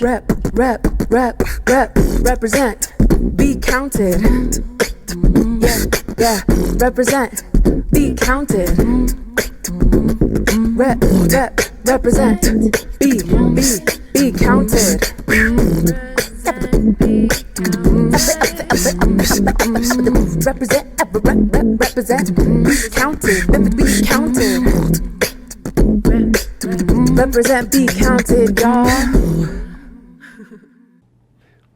represent, be counted. Yeah, represent, be counted. Represent, be counted. Represent, be counted, be counted. Represent, be counted, y'all.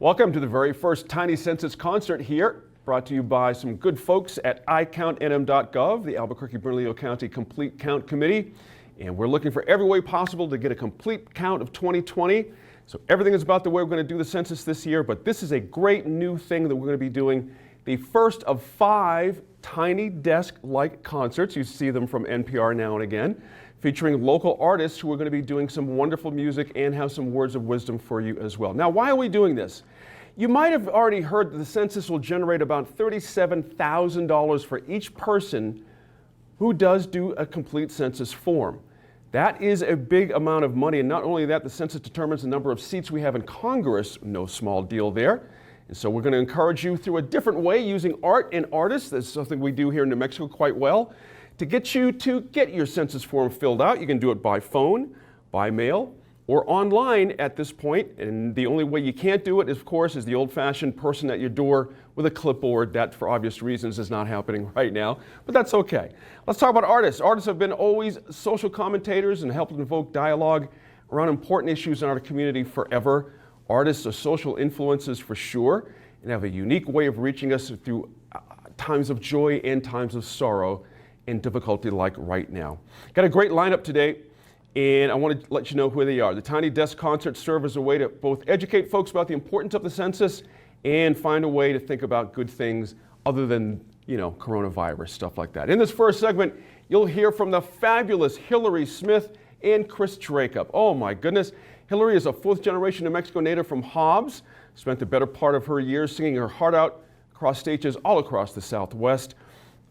Welcome to the very first Tiny Census Concert here, brought to you by some good folks at iCountNM.gov, the Albuquerque-Bernalillo County Complete Count Committee. And we're looking for every way possible to get a complete count of 2020. So everything is about the way we're going to do the census this year, but this is a great new thing that we're going to be doing. The first of 5 tiny desk-like concerts. You see them from NPR now and again, featuring local artists who are going to be doing some wonderful music and have some words of wisdom for you as well. Now, why are we doing this? You might have already heard that the census will generate about $37,000 for each person who does do a complete census form. That is a big amount of money, and not only that, the census determines the number of seats we have in Congress, no small deal there. And so we're going to encourage you through a different way using art and artists. That's something we do here in New Mexico quite well. To get you to get your census form filled out, you can do it by phone, by mail, or online at this point. And the only way you can't do it, of course, is the old-fashioned person at your door with a clipboard. That, for obvious reasons, is not happening right now, but that's okay. Let's talk about artists. Artists have been always social commentators and helped invoke dialogue around important issues in our community forever. Artists are social influencers for sure, and have a unique way of reaching us through times of joy and times of sorrow and difficulty like right now. Got a great lineup today, and I want to let you know who they are. The Tiny Desk Concerts serve as a way to both educate folks about the importance of the census and find a way to think about good things other than, coronavirus, stuff like that. In this first segment, you'll hear from the fabulous Hillary Smith and Chris Dracup. Oh my goodness. Hillary is a 4th-generation New Mexico native from Hobbs, spent the better part of her years singing her heart out across stages all across the Southwest.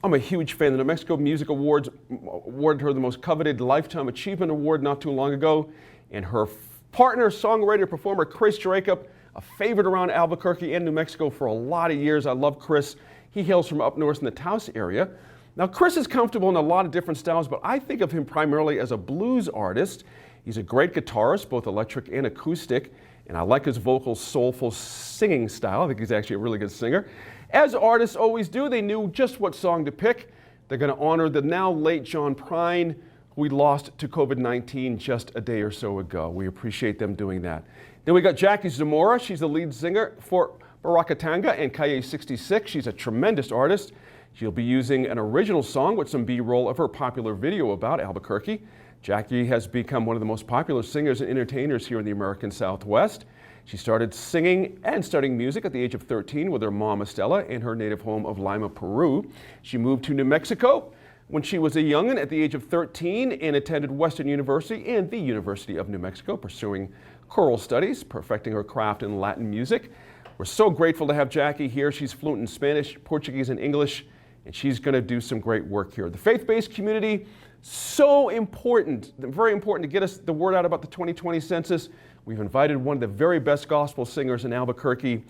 I'm a huge fan. The New Mexico Music Awards awarded her the most coveted Lifetime Achievement Award not too long ago. And her partner, songwriter, performer, Chris Dracup, a favorite around Albuquerque and New Mexico for a lot of years. I love Chris. He hails from up north in the Taos area. Now, Chris is comfortable in a lot of different styles, but I think of him primarily as a blues artist. He's a great guitarist, both electric and acoustic, and I like his vocal, soulful singing style. I think he's actually a really good singer. As artists always do, they knew just what song to pick. They're going to honor the now late John Prine, who we lost to COVID-19 just a day or so ago. We appreciate them doing that. Then we got Jackie Zamora. She's the lead singer for Barakatanga and Calle 66. She's a tremendous artist. She'll be using an original song with some B-roll of her popular video about Albuquerque. Jackie has become one of the most popular singers and entertainers here in the American Southwest. She started singing and studying music at the age of 13 with her mom, Estella, in her native home of Lima, Peru. She moved to New Mexico when she was a youngin' at the age of 13 and attended Western University and the University of New Mexico, pursuing choral studies, perfecting her craft in Latin music. We're so grateful to have Jackie here. She's fluent in Spanish, Portuguese, and English, and she's going to do some great work here. The faith-based community, so important, very important to get us the word out about the 2020 census. We've invited one of the very best gospel singers in Albuquerque,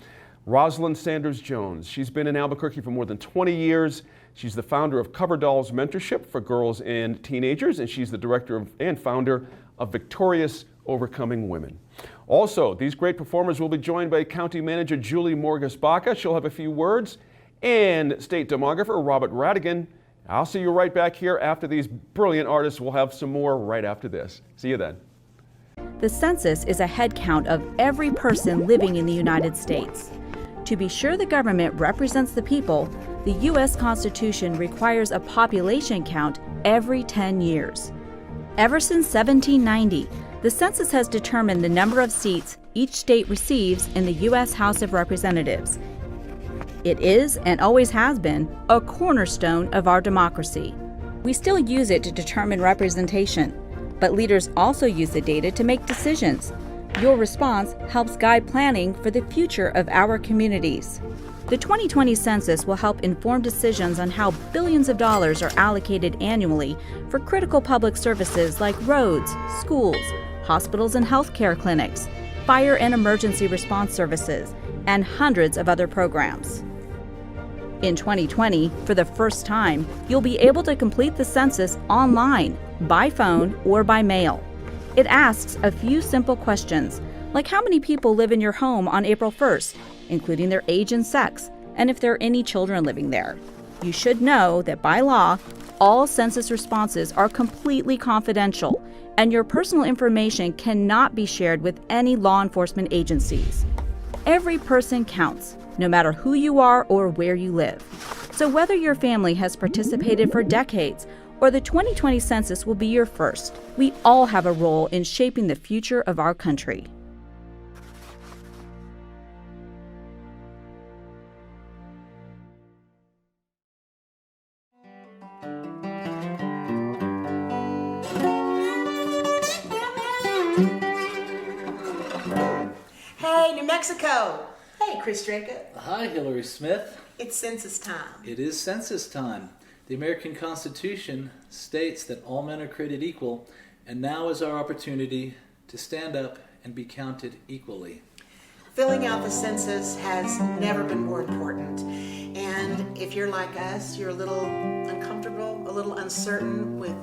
Rosalind Sanders-Jones. She's been in Albuquerque for more than 20 years. She's the founder of Cover Dolls Mentorship for Girls and Teenagers, and she's the director and founder of Victorious Overcoming Women. Also, these great performers will be joined by County Manager Julie Morgas-Baca. She'll have a few words, and State Demographer Robert Radigan. I'll see you right back here after these brilliant artists. We'll have some more right after this. See you then. The census is a head count of every person living in the United States. To be sure the government represents the people, the U.S. Constitution requires a population count every 10 years. Ever since 1790, the census has determined the number of seats each state receives in the U.S. House of Representatives. It is, and always has been, a cornerstone of our democracy. We still use it to determine representation, but leaders also use the data to make decisions. Your response helps guide planning for the future of our communities. The 2020 census will help inform decisions on how billions of dollars are allocated annually for critical public services like roads, schools, hospitals, and healthcare clinics. fire and emergency response services, and hundreds of other programs. In 2020, for the first time, you'll be able to complete the census online, by phone, or by mail. It asks a few simple questions, like how many people live in your home on April 1st, including their age and sex, and if there are any children living there. You should know that by law, all census responses are completely confidential, and your personal information cannot be shared with any law enforcement agencies. Every person counts, no matter who you are or where you live. So whether your family has participated for decades or the 2020 census will be your first, we all have a role in shaping the future of our country. Hey, New Mexico! Hey, Chris Draco. Hi, Hillary Smith. It's census time. It is census time. The American Constitution states that all men are created equal, and now is our opportunity to stand up and be counted equally. Filling out the census has never been more important. And if you're like us, you're a little uncomfortable, a little uncertain with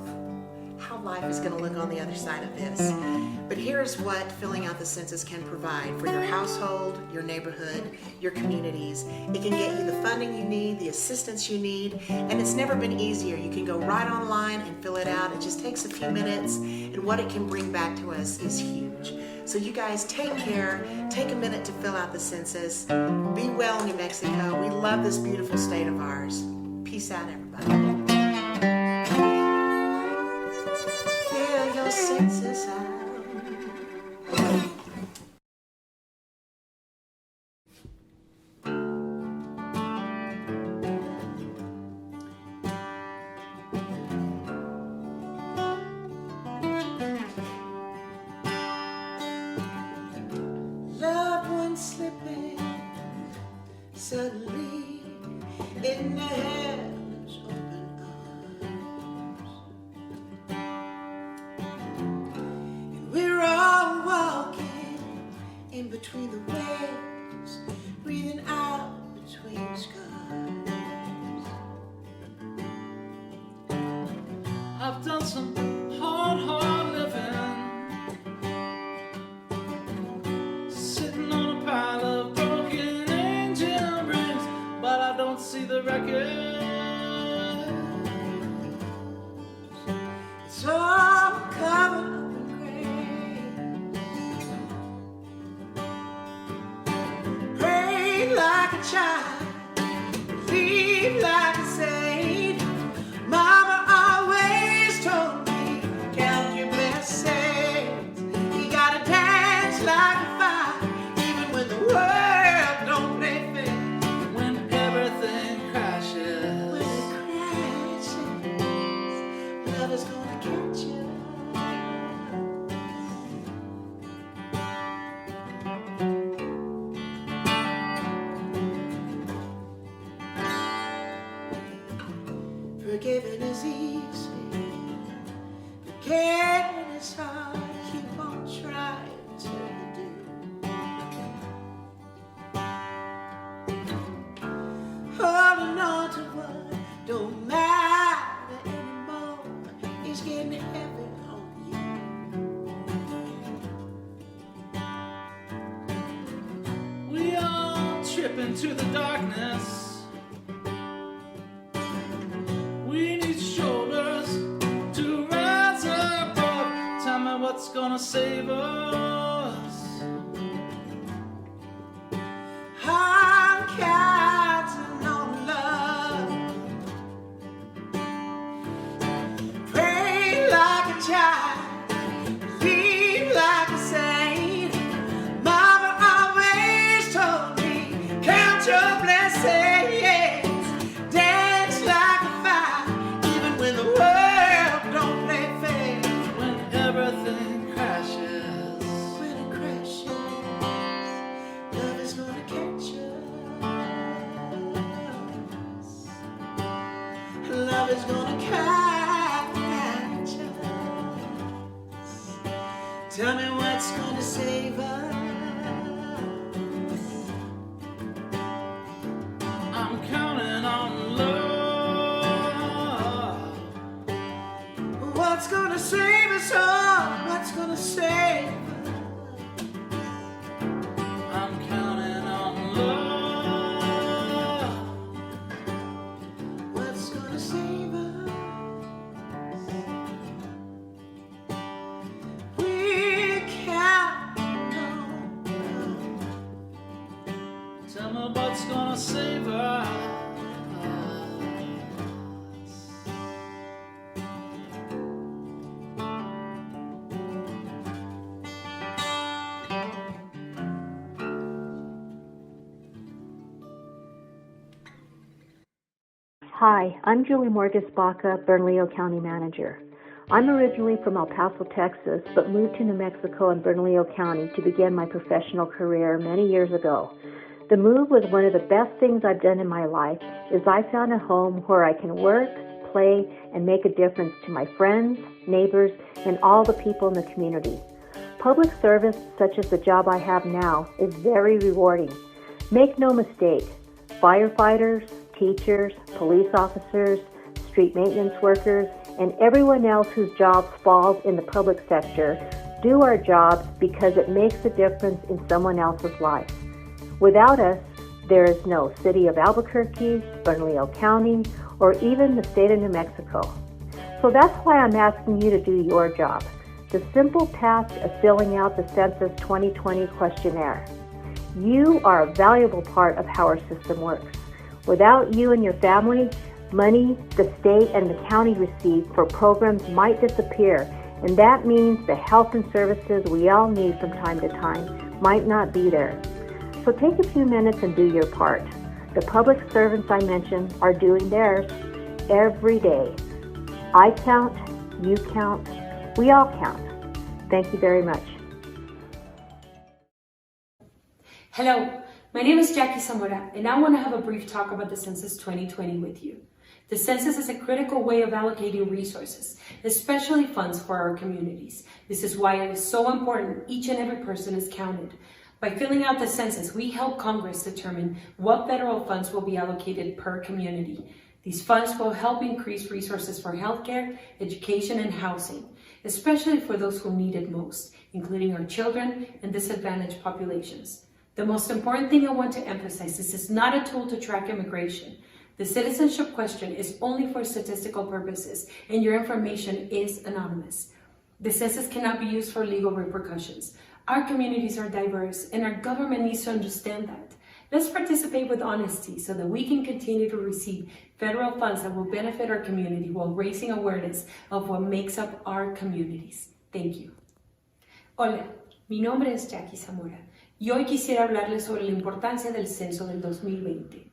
how life is going to look on the other side of this. But here's what filling out the census can provide for your household, your neighborhood, your communities. It can get you the funding you need, the assistance you need, and it's never been easier. You can go right online and fill it out. It just takes a few minutes, and what it can bring back to us is huge. So you guys take care, take a minute to fill out the census. Be well, New Mexico. We love this beautiful state of ours. Peace out, everybody. Fill your census out. Loved one slipping suddenly in the heaven's open arms, and we're all walking in between the waves, breathing out between scars. I've done some hard living, sitting on a pile of broken engine rings, but I don't see the wreckage. It's all covered up in gray. Pray like a child, believe like a saint. Mama always told me, count your blessings. You gotta dance like a fire, even when the world don't play fair. When everything crashes, When it crashes, love is gonna catch you. Forgiving is easy, forgetting is hard. Keep on trying till you do. Holding on to what don't matter anymore is getting heavy on you. we all trip into the darkness. We need shoulders to rise above. Tell me what's gonna save us. I'm counting on love. Pray like a child, believe like a saint. Mama always told me, count your blessings. Dance like a fire, even when the world don't play fair. When everything crashes, When it crashes, love is gonna catch us. Love is gonna catch us. Tell me what's gonna save us. gonna save us? I'm counting on love. What's gonna save us? We count on love. Tell me what's gonna save us. Hi, I'm Julie Morges-Baca, Bernalillo County Manager. I'm originally from El Paso, Texas, but moved to New Mexico and Bernalillo County to begin my professional career many years ago. The move was one of the best things I've done in my life, as I found a home where I can work, play, and make a difference to my friends, neighbors, and all the people in the community. Public service, such as the job I have now, is very rewarding. Make no mistake, firefighters, teachers, police officers, street maintenance workers, and everyone else whose job falls in the public sector do our jobs because it makes a difference in someone else's life. Without us, there is no City of Albuquerque, Bernalillo County, or even the state of New Mexico. So that's why I'm asking you to do your job, the simple task of filling out the Census 2020 questionnaire. You are a valuable part of how our system works. Without you and your family, money the state and the county receive for programs might disappear, and that means the health and services we all need from time to time might not be there. So take a few minutes and do your part. The public servants I mentioned are doing theirs every day. I count, you count, we all count. Thank you very much. Hello, my name is Jackie Zamora, and I want to have a brief talk about the Census 2020 with you. The census is a critical way of allocating resources, especially funds for our communities. This is why it is so important each and every person is counted. By filling out the census, we help Congress determine what federal funds will be allocated per community. These funds will help increase resources for healthcare, education, and housing, especially for those who need it most, including our children and disadvantaged populations. The most important thing I want to emphasize, this is not a tool to track immigration. The citizenship question is only for statistical purposes, and your information is anonymous. The census cannot be used for legal repercussions. Our communities are diverse, and our government needs to understand that. Let's participate with honesty so that we can continue to receive federal funds that will benefit our community while raising awareness of what makes up our communities. Thank you. Hola, mi nombre es Jackie Zamora. Y hoy quisiera hablarles sobre la importancia del censo del 2020.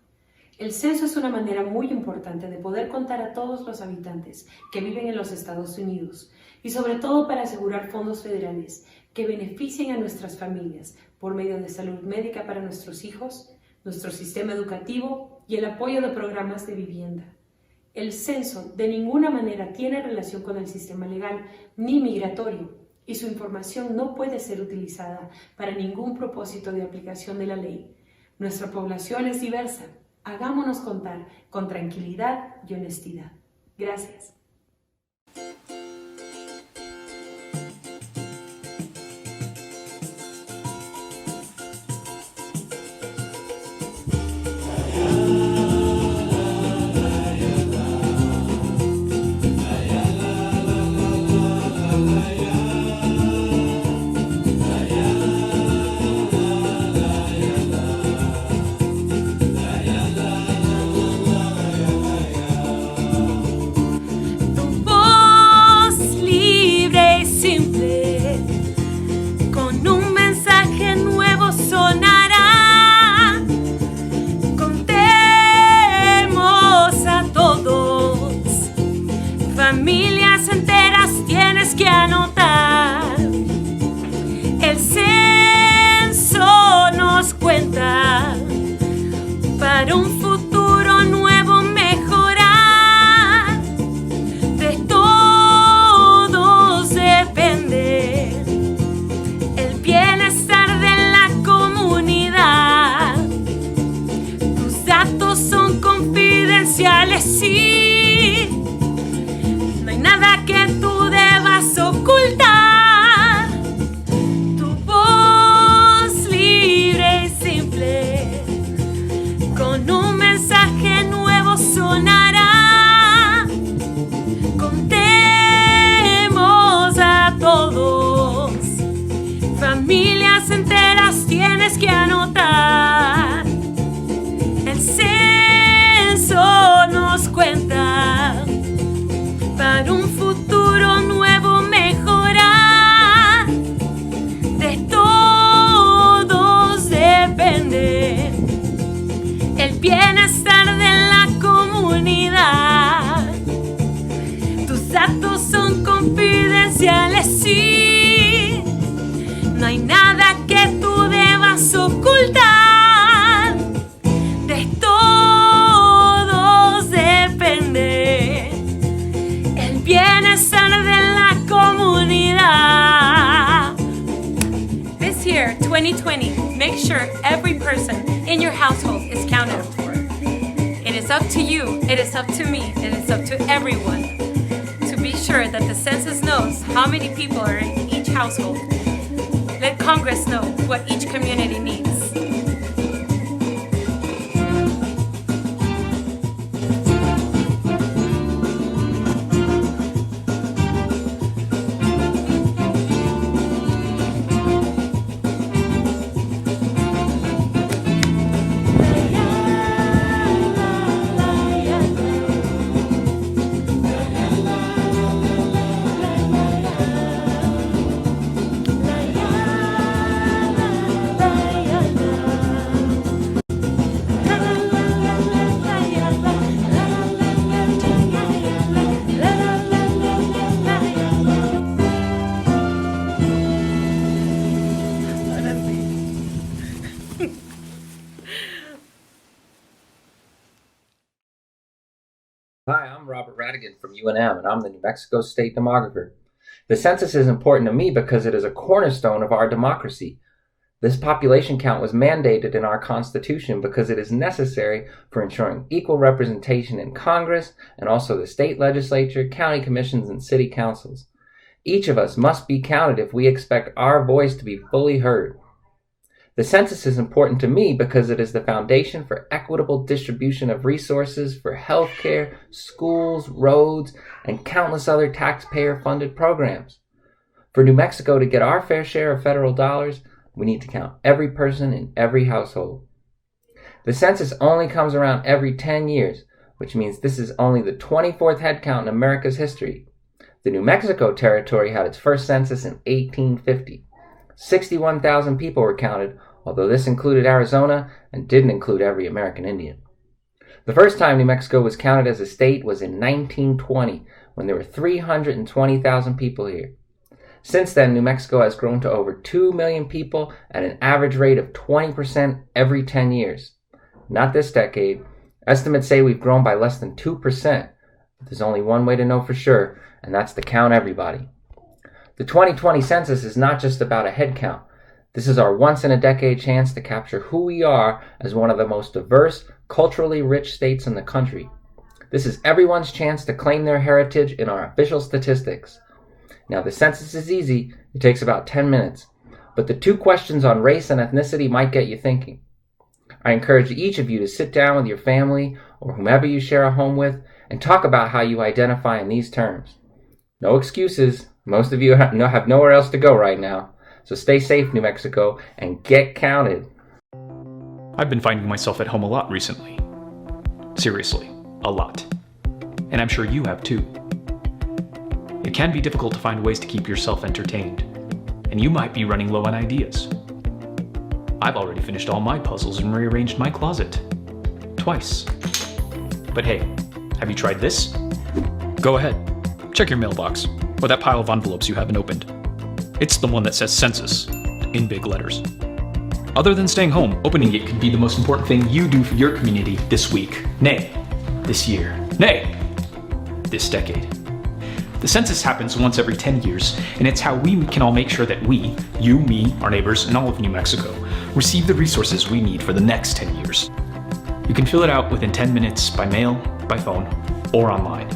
El censo es una manera muy importante de poder contar a todos los habitantes que viven en los Estados Unidos y sobre todo para asegurar fondos federales que beneficien a nuestras familias por medio de salud médica para nuestros hijos, nuestro sistema educativo y el apoyo de programas de vivienda. El censo de ninguna manera tiene relación con el sistema legal ni migratorio, y su información no puede ser utilizada para ningún propósito de aplicación de la ley. Nuestra población es diversa. Hagámonos contar con tranquilidad y honestidad. Gracias. 2020, make sure every person in your household is counted for. It is up to you, it is up to me, it is up to everyone to be sure that the census knows how many people are in each household. Let Congress know what each community needs. Hi, I'm Robert Radigan from UNM, and I'm the New Mexico State Demographer. The census is important to me because it is a cornerstone of our democracy. This population count was mandated in our Constitution because it is necessary for ensuring equal representation in Congress and also the state legislature, county commissions, and city councils. Each of us must be counted if we expect our voice to be fully heard. The census is important to me because it is the foundation for equitable distribution of resources for healthcare, schools, roads, and countless other taxpayer-funded programs. For New Mexico to get our fair share of federal dollars, we need to count every person in every household. The census only comes around every 10 years, which means this is only the 24th head count in America's history. The New Mexico Territory had its first census in 1850. 61,000 people were counted, although this included Arizona and didn't include every American Indian. The first time New Mexico was counted as a state was in 1920, when there were 320,000 people here. Since then, New Mexico has grown to over 2 million people at an average rate of 20% every 10 years. Not this decade. Estimates say we've grown by less than 2%. But there's only one way to know for sure, and that's to count everybody. The 2020 census is not just about a head count. This is our once-in-a-decade chance to capture who we are as one of the most diverse, culturally rich states in the country. This is everyone's chance to claim their heritage in our official statistics. Now, the census is easy. It takes about 10 minutes. But the 2 questions on race and ethnicity might get you thinking. I encourage each of you to sit down with your family or whomever you share a home with and talk about how you identify in these terms. No excuses. Most of you have nowhere else to go right now. So stay safe, New Mexico, and get counted. I've been finding myself at home a lot recently. Seriously, a lot. And I'm sure you have too. It can be difficult to find ways to keep yourself entertained, and you might be running low on ideas. I've already finished all my puzzles and rearranged my closet. Twice. But hey, have you tried this? Go ahead. Check your mailbox, or that pile of envelopes you haven't opened. It's the one that says census, in big letters. Other than staying home, opening it could be the most important thing you do for your community this week. Nay, this year. Nay, this decade. The census happens once every 10 years, and it's how we can all make sure that we, you, me, our neighbors, and all of New Mexico, receive the resources we need for the next 10 years. You can fill it out within 10 minutes by mail, by phone, or online.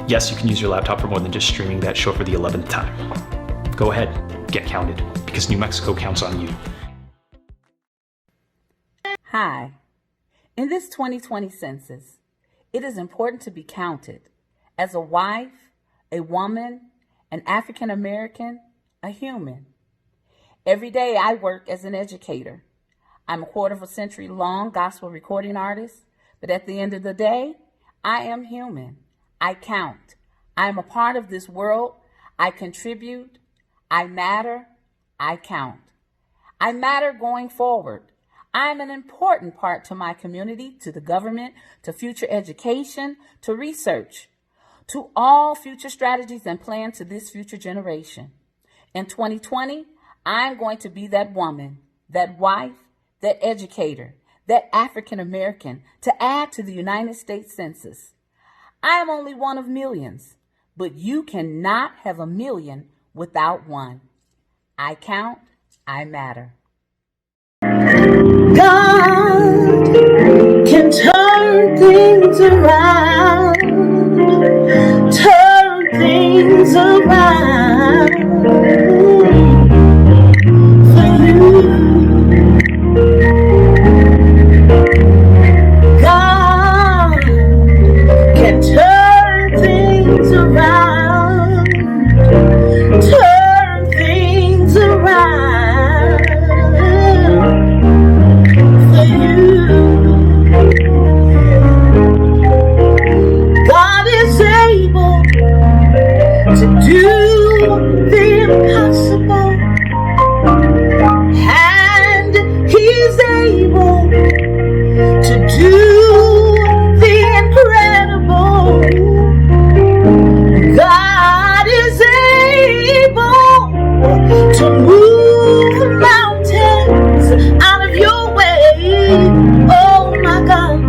Yes, you can use your laptop for more than just streaming that show for the 11th time. Go ahead, get counted, because New Mexico counts on you. Hi. In this 2020 census, it is important to be counted as a wife, a woman, an African American, a human. Every day I work as an educator. I'm a quarter of a century long gospel recording artist, but at the end of the day, I am human. I count. I am a part of this world. I contribute. I matter. I count. I matter going forward. I am an important part to my community, to the government, to future education, to research, to all future strategies and plans to this future generation. In 2020, I'm going to be that woman, that wife, that educator, that African American to add to the United States Census. I am only one of millions, but you cannot have a million without one. I count, I matter. things around, turn things around for you. God can turn things around, turn things around for you. God is able to do the impossible, and He's able to do the incredible. God is able to move mountains out of your way. Oh my God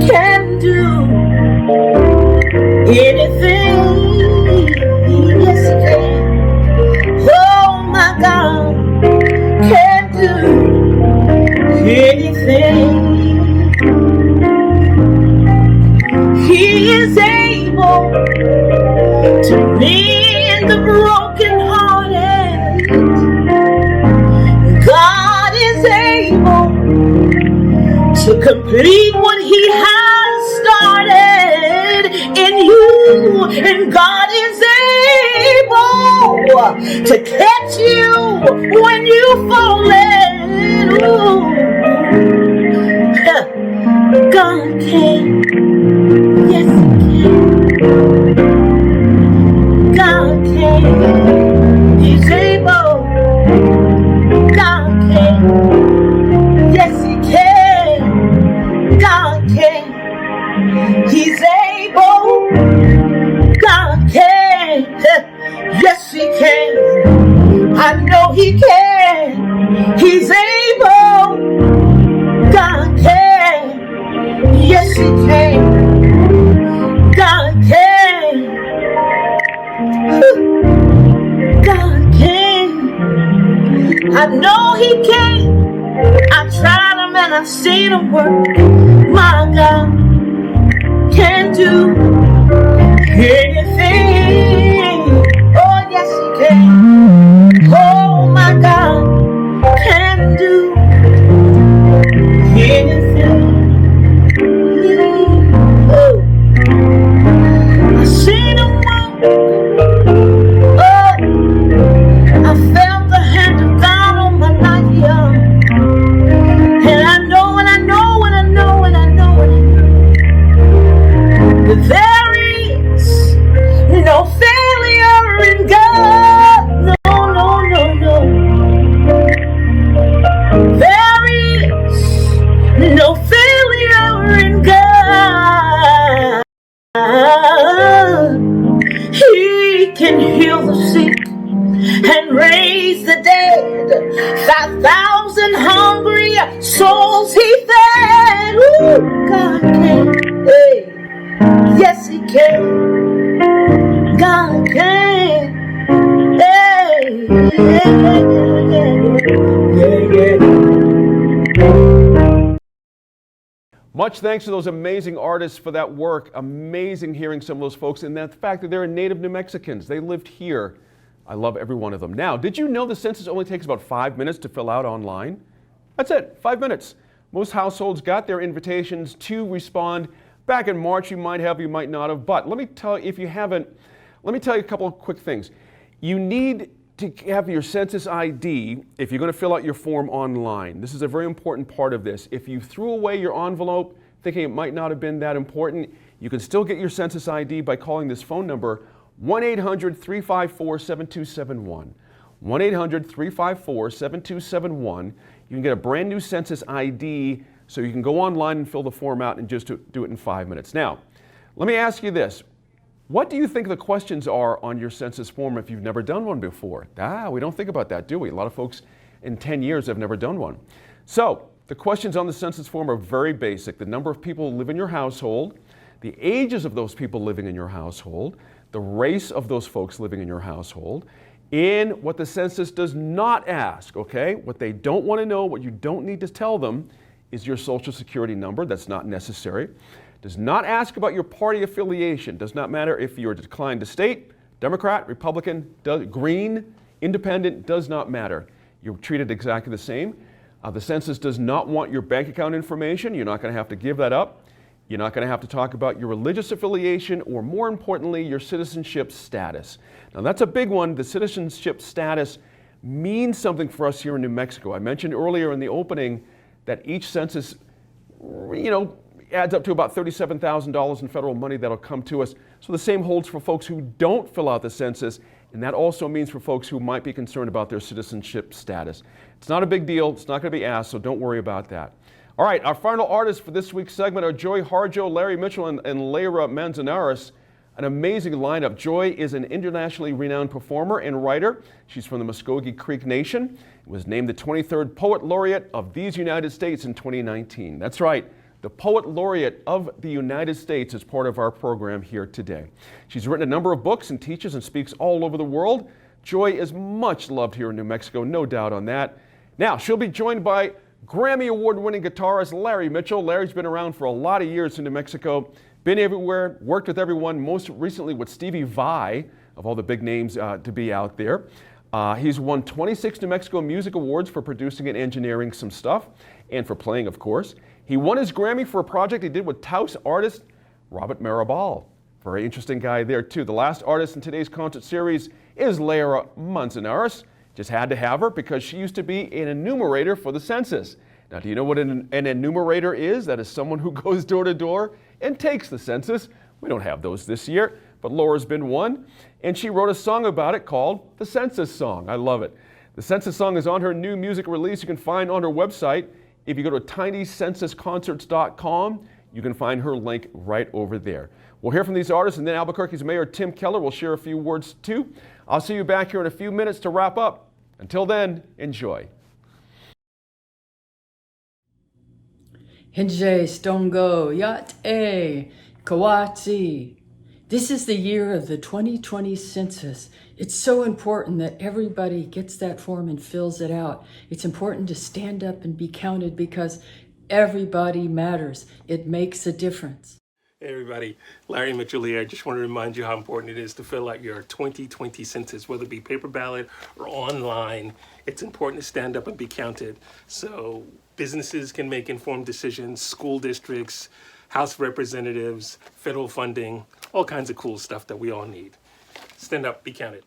can do anything. Yes, He can. Oh my God can do anything. He is able to mend the brokenhearted. God is able to complete what He has started in you, and God is able to catch you when you've fallen. Ooh. God can, yes He can. God can, He's able. God can, yes He can. God can, He's able. God can, yes He can. I know He can. He's able. God can, yes He can. God can. God can. I know He can. I've tried Him and I've seen Him work. My God can do anything. Oh yes He can. Oh my God can do anything. Oh, I've seen Him work. Oh, I felt the hand of God on my life, yeah. And I know, and I know, and I know, and I know, and I know that there is no failure in God. No, no, no, no. There is no failure in God. He can heal the sick and raise the dead. 5,000 hungry souls He fed. Ooh, God can. Hey, yes He can. God can. Hey, yeah. Much thanks to those amazing artists for that work. Amazing hearing some of those folks, and the fact that they're native New Mexicans. They lived here. I love every one of them. Now, did you know the census only takes about 5 minutes to fill out online? That's it, 5 minutes. Most households got their invitations to respond back in March. You might have, you might not have, but let me tell you, if you haven't, let me tell you a couple of quick things. You need to have your census ID if you're going to fill out your form online. This is a very important part of this. If you threw away your envelope thinking it might not have been that important, you can still get your census ID by calling this phone number, 1-800-354-7271. 1-800-354-7271. You can get a brand new census ID so you can go online and fill the form out and just do it in 5 minutes. Now, let me ask you this. What do you think the questions are on your census form if you've never done one before? We don't think about that, do we? A lot of folks in 10 years have never done one. So, the questions on the census form are very basic. The number of people who live in your household, the ages of those people living in your household, the race of those folks living in your household, and what the census does not ask, okay? What they don't want to know, what you don't need to tell them, is your social security number. That's not necessary. Does not ask about your party affiliation. Does not matter if you're declined to state, Democrat, Republican, Green, Independent, does not matter. You're treated exactly the same. The census does not want your bank account information. You're not going to have to give that up. You're not going to have to talk about your religious affiliation or, more importantly, your citizenship status. Now, that's a big one. The citizenship status means something for us here in New Mexico. I mentioned earlier in the opening that each census, adds up to about $37,000 in federal money that'll come to us. So the same holds for folks who don't fill out the census, and that also means for folks who might be concerned about their citizenship status. It's not a big deal. It's not going to be asked, so don't worry about that. All right, our final artists for this week's segment are Joy Harjo, Larry Mitchell, and Lyra Manzanares. An amazing lineup. Joy is an internationally renowned performer and writer. She's from the Muskogee Creek Nation. Was named the 23rd Poet Laureate of these United States in 2019. That's right. The Poet Laureate of the United States is part of our program here today. She's written a number of books and teaches and speaks all over the world. Joy is much loved here in New Mexico, no doubt on that. Now, she'll be joined by Grammy Award-winning guitarist Larry Mitchell. Larry's been around for a lot of years in New Mexico, been everywhere, worked with everyone, most recently with Stevie Vai, of all the big names to be out there. He's won 26 New Mexico Music Awards for producing and engineering some stuff, and for playing, of course. He won his Grammy for a project he did with Taos artist Robert Marabal. Very interesting guy there, too. The last artist in today's concert series is Lyra Manzanares. Just had to have her because she used to be an enumerator for the census. Now, do you know what an enumerator is? That is someone who goes door to door and takes the census. We don't have those this year, but Laura's been one. And she wrote a song about it called The Census Song. I love it. The Census Song is on her new music release you can find on her website. If you go to tinycensusconcerts.com, you can find her link right over there. We'll hear from these artists, and then Albuquerque's Mayor Tim Keller will share a few words too. I'll see you back here in a few minutes to wrap up. Until then, enjoy. Hinje Stongo Yat E Kawati. This is the year of the 2020 census. It's so important that everybody gets that form and fills it out. It's important to stand up and be counted because everybody matters. It makes a difference. Hey everybody, Larry Mitchell here. I just want to remind you how important it is to fill out your 2020 census, whether it be paper ballot or online. It's important to stand up and be counted so businesses can make informed decisions, school districts, House representatives, federal funding, all kinds of cool stuff that we all need. Stand up, be counted.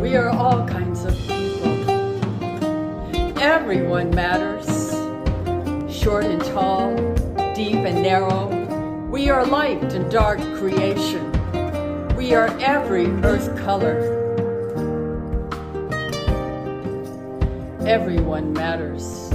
We are all kinds of people. Everyone matters. Short and tall, deep and narrow. We are light and dark creation. We are every earth color. Everyone matters.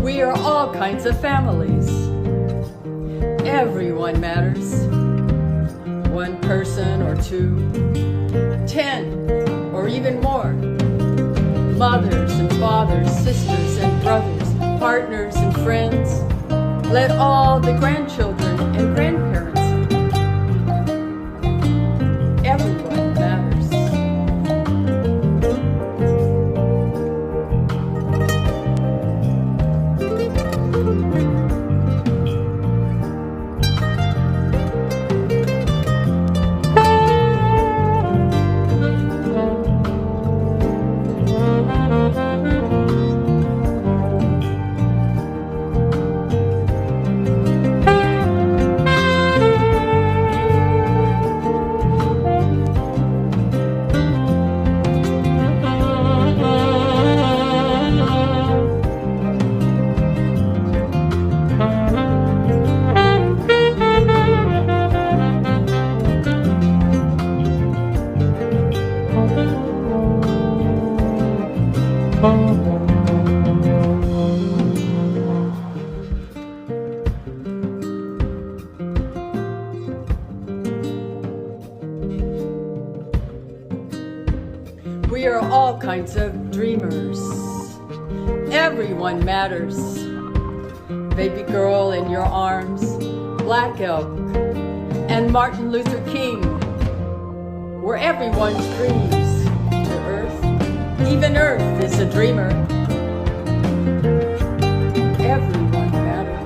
We are all kinds of families. Everyone matters. One person or two, 10 or even more. Mothers and fathers, sisters and brothers, partners and friends. Let all the grandchildren and grandparents. Everyone matters. We are all kinds of dreamers. Everyone matters. Baby girl in your arms, Black Elk, and Martin Luther King were everyone's dreams to Earth. Even Earth is a dreamer. Everyone matters.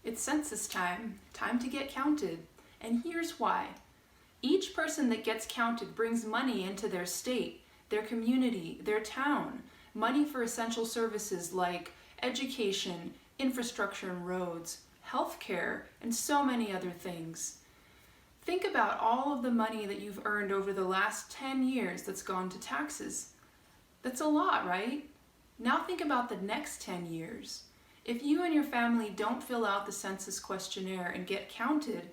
It's census time, time to get counted, and here's why. Each person that gets counted brings money into their state, their community, their town, money for essential services like education, infrastructure and roads, healthcare, and so many other things. Think about all of the money that you've earned over the last 10 years that's gone to taxes. That's a lot, right? Now think about the next 10 years. If you and your family don't fill out the census questionnaire and get counted,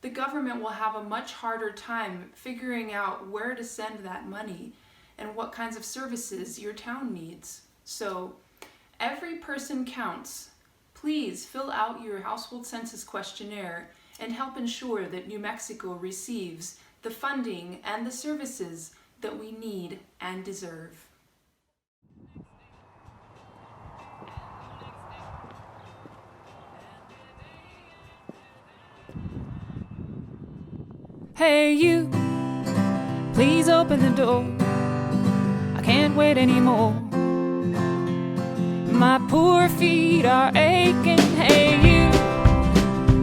the government will have a much harder time figuring out where to send that money and what kinds of services your town needs. So, every person counts. Please fill out your household census questionnaire and help ensure that New Mexico receives the funding and the services that we need and deserve. Hey you, please open the door. I can't wait anymore. My poor feet are aching. Hey you,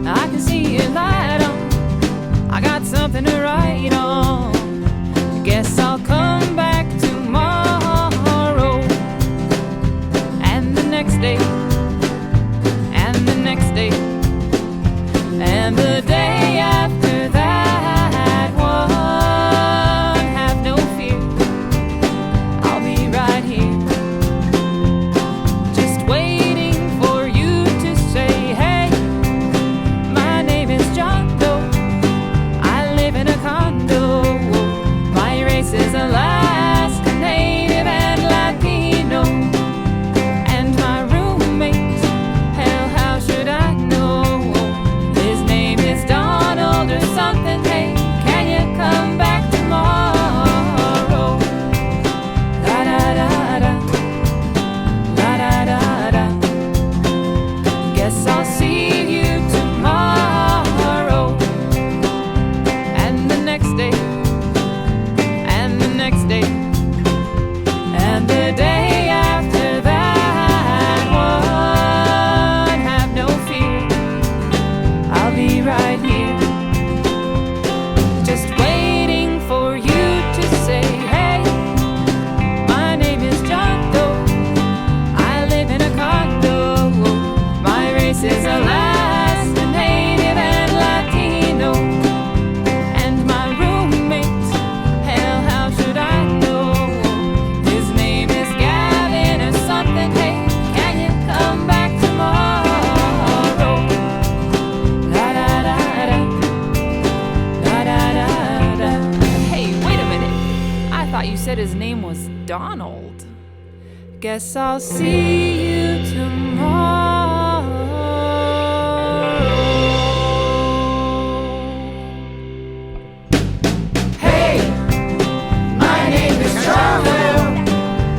I can see your light on. I got something to write on. Guess I'll come back tomorrow. And the next day, and the next day, and the day after that. His name was Donald. Guess I'll see you tomorrow. Hey, my name is Charlie.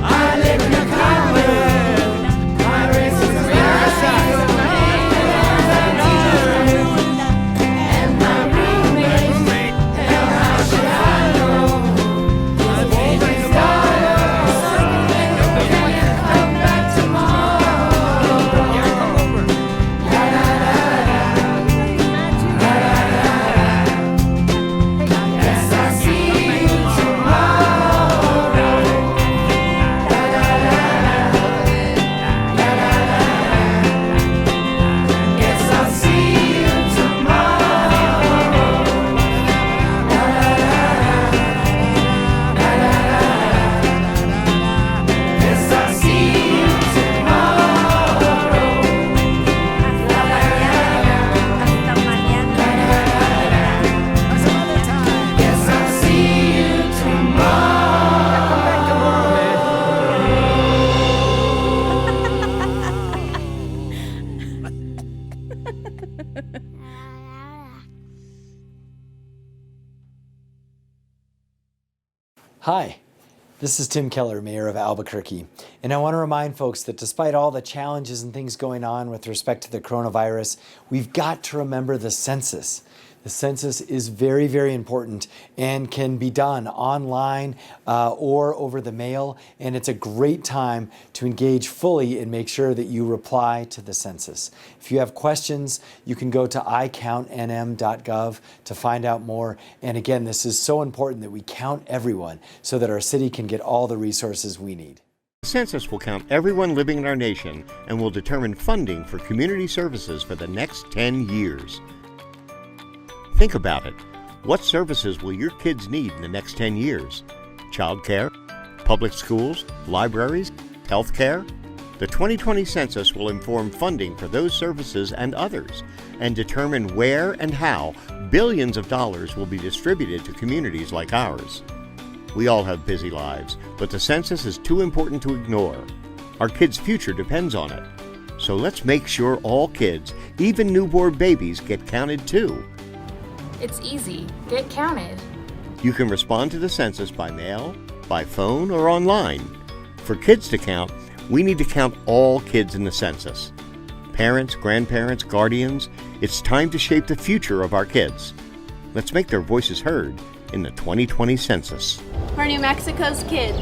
I live in a convent. My race is and my roommate. Hell, how should I know? His name is Donald. This is Tim Keller, Mayor of Albuquerque, and I want to remind folks that despite all the challenges and things going on with respect to the coronavirus, we've got to remember the census. The census is very, very important and can be done online or over the mail, and it's a great time to engage fully and make sure that you reply to the census. If you have questions, you can go to iCountNM.gov to find out more. And again, this is so important that we count everyone so that our city can get all the resources we need. The census will count everyone living in our nation and will determine funding for community services for the next 10 years. Think about it. What services will your kids need in the next 10 years? Childcare, public schools, libraries, healthcare? The 2020 census will inform funding for those services and others and determine where and how billions of dollars will be distributed to communities like ours. We all have busy lives, but the census is too important to ignore. Our kids' future depends on it. So let's make sure all kids, even newborn babies, get counted too. It's easy. Get counted. You can respond to the census by mail, by phone, or online. For kids to count, we need to count all kids in the census. Parents, grandparents, guardians, it's time to shape the future of our kids. Let's make their voices heard in the 2020 census. For New Mexico's kids.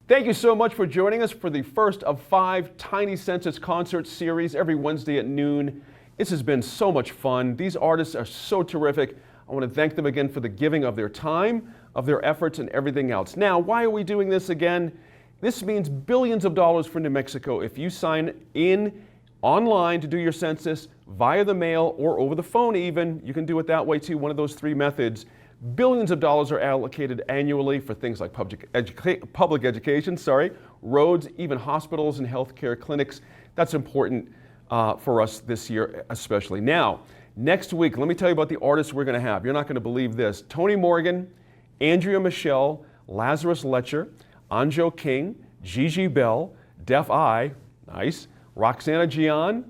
Thank you so much for joining us for the first of 5 Tiny Census Concert series every Wednesday at noon. This has been so much fun. These artists are so terrific. I want to thank them again for the giving of their time, of their efforts, and everything else. Now, why are we doing this again? This means billions of dollars for New Mexico if you sign in online to do your census via the mail or over the phone even. You can do it that way too, one of those 3 methods. Billions of dollars are allocated annually for things like public education, roads, even hospitals and healthcare clinics. That's important for us this year especially. Now, next week, let me tell you about the artists we're going to have. You're not going to believe this. Tony Morgan, Andrea Michelle, Lazarus Letcher, Anjo King, Gigi Bell, Def I, nice, Roxana Gian,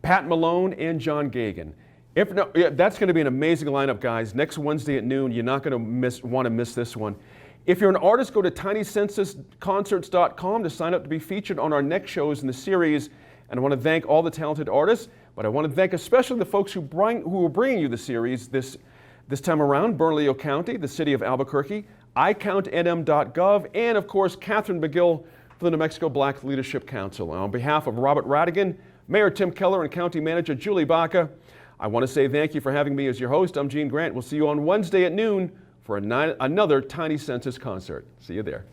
Pat Malone, and John Gagan. That's going to be an amazing lineup, guys. Next Wednesday at noon, you're not going to want to miss this one. If you're an artist, go to tinycensusconcerts.com to sign up to be featured on our next shows in the series. And I want to thank all the talented artists, but I want to thank especially the folks who are bringing you the series this time around: Bernalillo County, the city of Albuquerque, iCountNM.gov, and of course, Catherine McGill for the New Mexico Black Leadership Council. On behalf of Robert Radigan, Mayor Tim Keller, and County Manager Julie Baca, I want to say thank you for having me as your host. I'm Gene Grant. We'll see you on Wednesday at noon for another Tiny Census Concert. See you there.